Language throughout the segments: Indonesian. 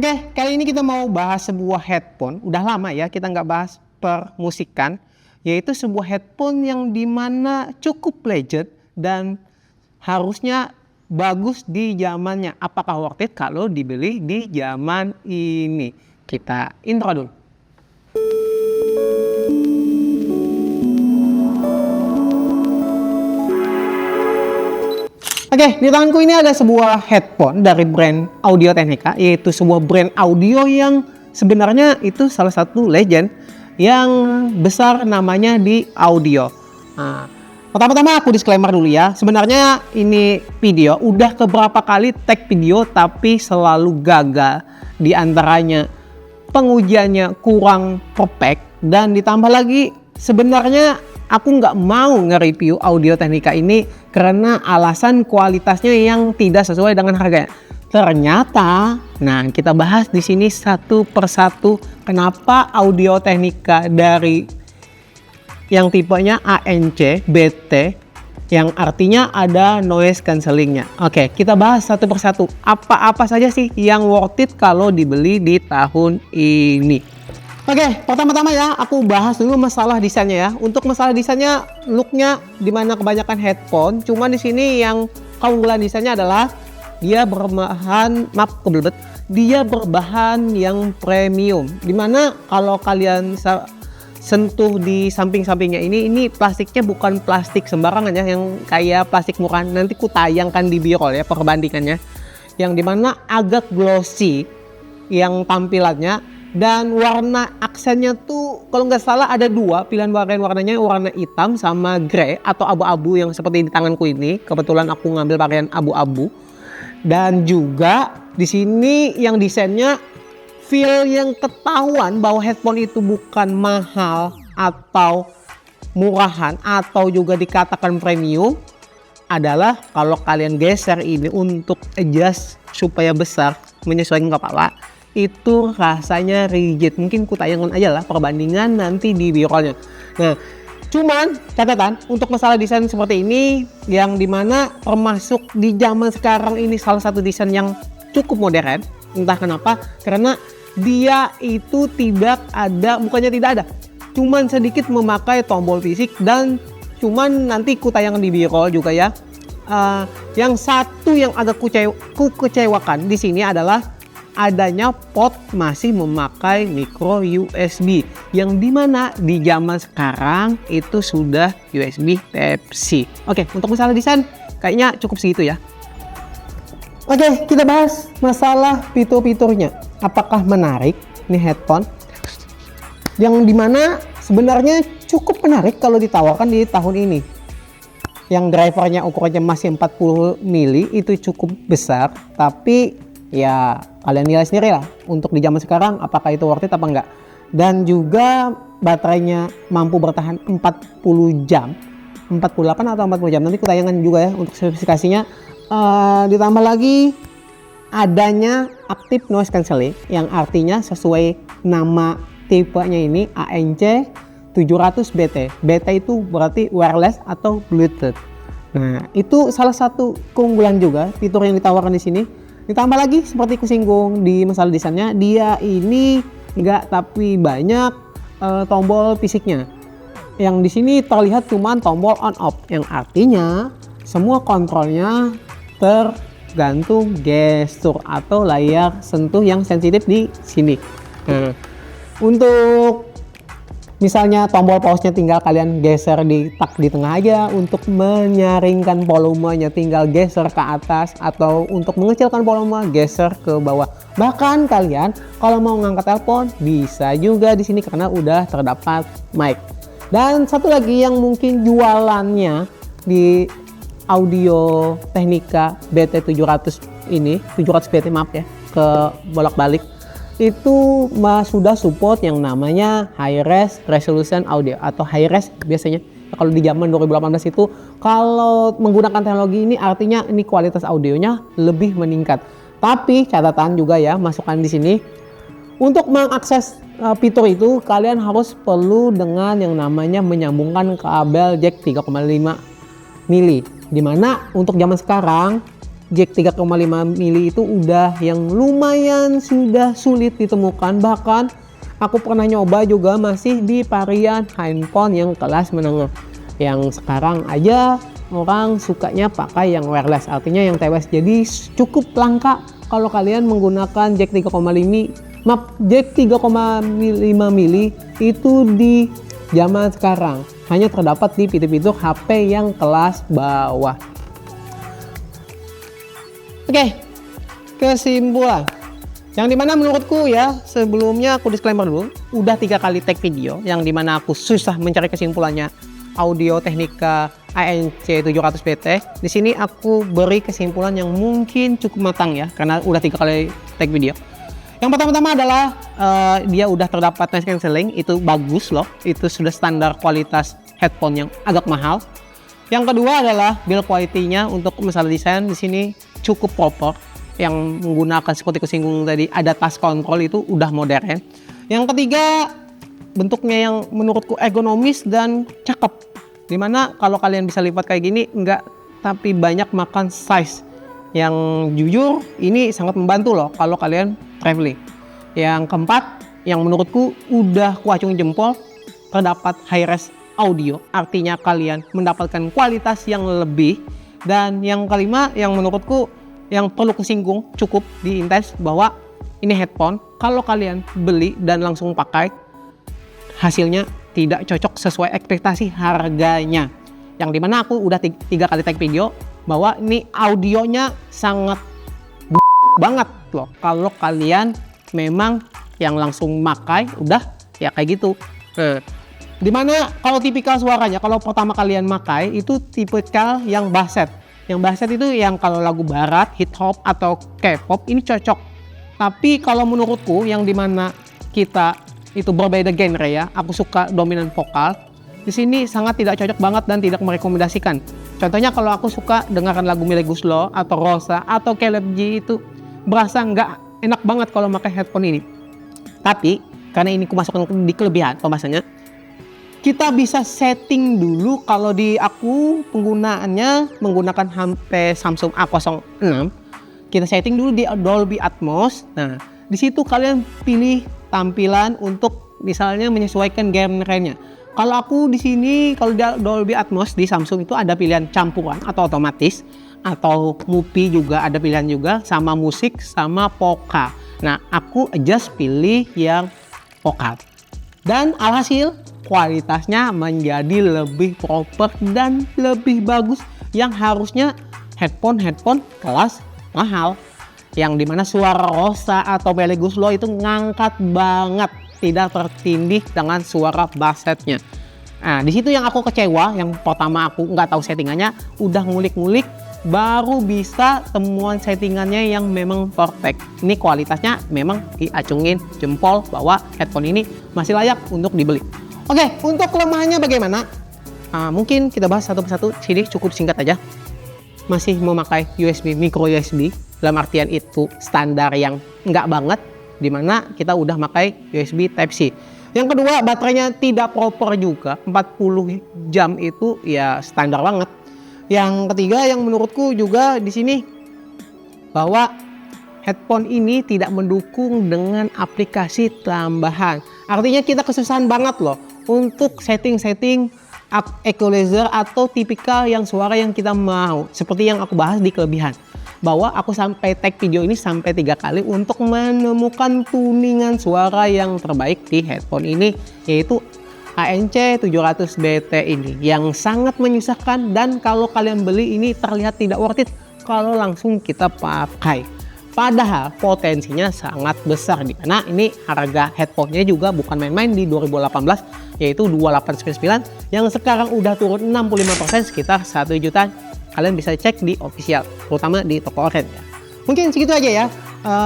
Oke, kali ini kita mau bahas sebuah headphone. Udah lama ya kita nggak bahas permusikan, yaitu sebuah headphone yang dimana cukup legend dan harusnya bagus di zamannya. Apakah worth it kalau dibeli di zaman ini? Kita intro dulu. Oke, di tanganku ini ada sebuah headphone dari brand Audio-Technica, yaitu sebuah brand audio yang sebenarnya itu salah satu legend yang besar namanya di audio. Nah, pertama-tama aku disclaimer dulu ya, sebenarnya ini video udah keberapa kali tag video tapi selalu gagal. Di antaranya pengujiannya kurang perfect dan ditambah lagi sebenarnya aku nggak mau nge-review Audio-Technica ini karena alasan kualitasnya yang tidak sesuai dengan harganya. Ternyata, nah kita bahas di sini satu persatu kenapa Audio-Technica dari yang tipenya ANC BT yang artinya ada noise cancellingnya. Oke, kita bahas satu persatu. Apa-apa saja sih yang worth it kalau dibeli di tahun ini? Oke, pertama-tama ya aku bahas dulu masalah desainnya ya. Untuk masalah desainnya, looknya dimana kebanyakan headphone. Cuma di sini yang keunggulan desainnya adalah dia berbahan, dia berbahan yang premium. Dimana kalau kalian sentuh di samping-sampingnya ini plastiknya bukan plastik sembarangan ya, yang kayak plastik murahan. Nanti ku tayangkan di B-roll ya perbandingannya. Yang dimana agak glossy yang tampilannya. Dan warna aksennya tuh kalau nggak salah ada dua pilihan warnanya, warna hitam sama grey atau abu-abu yang seperti di tanganku ini. Kebetulan aku ngambil varian abu-abu. Dan juga di sini yang desainnya feel yang ketahuan bahwa headphone itu bukan mahal atau murahan atau juga dikatakan premium adalah kalau kalian geser ini untuk adjust supaya besar menyesuaikan kepala. Itu rasanya rigid. Mungkin ku tayangkan aja lah perbandingan nanti di B-rollnya. Nah, cuman catatan untuk masalah desain seperti ini yang dimana termasuk di zaman sekarang ini salah satu desain yang cukup modern. Entah kenapa, karena dia itu bukannya tidak ada, cuman sedikit memakai tombol fisik dan cuman nanti ku tayangkan di B-roll juga ya. Yang satu yang agak ku kecewakan di sini adalah adanya port masih memakai micro USB yang dimana di zaman sekarang itu sudah USB Type-C. Oke, untuk masalah desain kayaknya cukup segitu ya. Oke, kita bahas masalah fitur-fiturnya. Apakah menarik ini headphone? Yang dimana sebenarnya cukup menarik kalau ditawarkan di tahun ini. Yang drivernya ukurannya masih 40 mili itu cukup besar, tapi ya kalian nilai sendiri lah untuk di zaman sekarang apakah itu worth it apa enggak. Dan juga baterainya mampu bertahan 40 jam 48 atau 40 jam, nanti aku tayangan juga ya untuk spesifikasinya. Ditambah lagi adanya active noise cancelling yang artinya sesuai nama tipenya ini ANC 700 BT. BT itu berarti wireless atau Bluetooth. Nah, itu salah satu keunggulan juga fitur yang ditawarkan di sini. Ditambah lagi seperti kusinggung di masalah desainnya, dia ini enggak tapi banyak tombol fisiknya. Yang di sini terlihat cuma tombol on off yang artinya semua kontrolnya tergantung gestur atau layar sentuh yang sensitif di sini. Nah, untuk misalnya tombol pause-nya tinggal kalian geser di tengah aja, untuk menyaringkan volumenya tinggal geser ke atas, atau untuk mengecilkan volume geser ke bawah. Bahkan kalian kalau mau ngangkat telepon bisa juga di sini karena udah terdapat mic. Dan satu lagi yang mungkin jualannya di Audio-Technica BT700 ini, 700 BT maaf ya, ke bolak-balik. Itu sudah support yang namanya high res resolution audio atau high res biasanya. Kalau di zaman 2018 itu kalau menggunakan teknologi ini artinya ini kualitas audionya lebih meningkat. Tapi catatan juga ya, masukan di sini untuk mengakses fitur itu kalian harus perlu dengan yang namanya menyambungkan kabel jack 3,5 mili. Dimana untuk zaman sekarang jack 3,5 mili itu udah yang lumayan sudah sulit ditemukan. Bahkan aku pernah nyoba juga masih di varian handphone yang kelas menengah. Yang sekarang aja orang sukanya pakai yang wireless, artinya yang TWS. Jadi cukup langka kalau kalian menggunakan jack 3,5 mili itu di zaman sekarang. Hanya terdapat di fitur-fitur HP yang kelas bawah. Oke, kesimpulan. Yang dimana menurutku ya, sebelumnya aku disclaimer dulu, udah 3 kali take video yang dimana aku susah mencari kesimpulannya Audio Technica ANC 700 BT. Di sini aku beri kesimpulan yang mungkin cukup matang ya, karena udah 3 kali take video. Yang pertama-tama adalah dia udah terdapat noise cancelling, itu bagus loh, itu sudah standar kualitas headphone yang agak mahal. Yang kedua adalah build quality-nya untuk masalah desain di sini cukup proper, yang menggunakan seperti kusinggung tadi ada touch control itu udah modern. Yang ketiga bentuknya yang menurutku ergonomis dan cakep, dimana kalau kalian bisa lipat kayak gini enggak tapi banyak makan size, yang jujur ini sangat membantu loh kalau kalian traveling. Yang keempat yang menurutku udah kuacung jempol, terdapat high res audio, artinya kalian mendapatkan kualitas yang lebih. Dan yang kelima yang menurutku yang perlu kusinggung cukup di intens, bahwa ini headphone kalau kalian beli dan langsung pakai hasilnya tidak cocok sesuai ekspektasi harganya. Yang dimana aku udah 3 kali take video bahwa ini audionya sangat banget loh kalau kalian memang yang langsung pakai udah ya kayak gitu. Dimana kalau tipikal suaranya, kalau pertama kalian pakai itu tipikal yang basset. Yang basset itu yang kalau lagu barat, hip hop atau K-pop ini cocok. Tapi kalau menurutku yang dimana kita itu berbeda genre ya, aku suka dominan vokal. Di sini sangat tidak cocok banget dan tidak merekomendasikan. Contohnya kalau aku suka dengarkan lagu Melly Goeslaw atau Rosa atau Caleb G itu berasa nggak enak banget kalau pakai headphone ini. Tapi karena ini aku masukkan di kelebihan pembahasannya, kita bisa setting dulu. Kalau di aku penggunaannya menggunakan HP Samsung A06, kita setting dulu di Dolby Atmos. Nah, di situ kalian pilih tampilan untuk misalnya menyesuaikan genre-nya. Kalau aku di sini kalau di Dolby Atmos di Samsung itu ada pilihan campuran atau otomatis, atau MUPI juga ada pilihan juga, sama musik sama vokal. Nah, aku adjust pilih yang vokal. Dan alhasil kualitasnya menjadi lebih proper dan lebih bagus, yang harusnya headphone kelas mahal, yang dimana suara Rosa atau Melly Goeslaw itu ngangkat banget, tidak tertindih dengan suara bassetnya. Nah, di situ yang aku kecewa. Yang pertama aku nggak tahu settingannya, udah ngulik-ngulik baru bisa temuan settingannya yang memang perfect. Ini kualitasnya memang diacungin jempol bahwa headphone ini masih layak untuk dibeli. Oke, untuk kelemahannya bagaimana? Mungkin kita bahas satu persatu. Sini cukup singkat aja. Masih memakai USB, micro USB, dalam artian itu standar yang enggak banget, dimana kita udah pakai USB Type-C. Yang kedua, baterainya tidak proper juga, 40 jam itu ya standar banget. Yang ketiga yang menurutku juga di sini bahwa headphone ini tidak mendukung dengan aplikasi tambahan. Artinya kita kesusahan banget loh untuk setting equalizer atau tipikal yang suara yang kita mau. Seperti yang aku bahas di kelebihan, bahwa aku sampai tag video ini sampai 3 kali untuk menemukan tuningan suara yang terbaik di headphone ini, yaitu ANC 700 BT ini, yang sangat menyusahkan. Dan kalau kalian beli ini terlihat tidak worth it kalau langsung kita pakai. Padahal potensinya sangat besar, di mana ini harga headphone-nya juga bukan main-main di 2018, yaitu 2899, yang sekarang udah turun 65%, sekitar 1 juta. Kalian bisa cek di official, terutama di toko Oren ya. Mungkin segitu aja ya,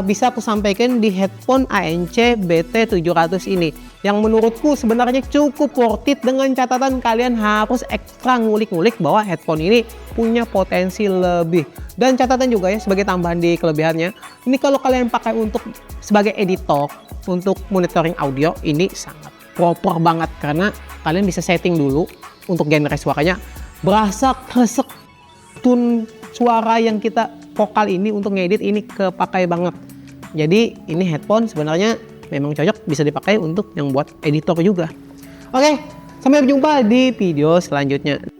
bisa aku sampaikan di headphone ANC BT 700 ini, yang menurutku sebenarnya cukup worth it, dengan catatan kalian harus ekstra ngulik-ngulik bahwa headphone ini punya potensi lebih. Dan catatan juga ya sebagai tambahan di kelebihannya, ini kalau kalian pakai untuk sebagai editor, untuk monitoring audio, ini sangat proper banget, karena kalian bisa setting dulu untuk genre suaranya, berasa kresek tune suara yang kita vokal ini untuk ngedit ini kepakai banget. Jadi ini headphone sebenarnya memang cocok, bisa dipakai untuk yang buat editor juga. Oke, sampai berjumpa di video selanjutnya.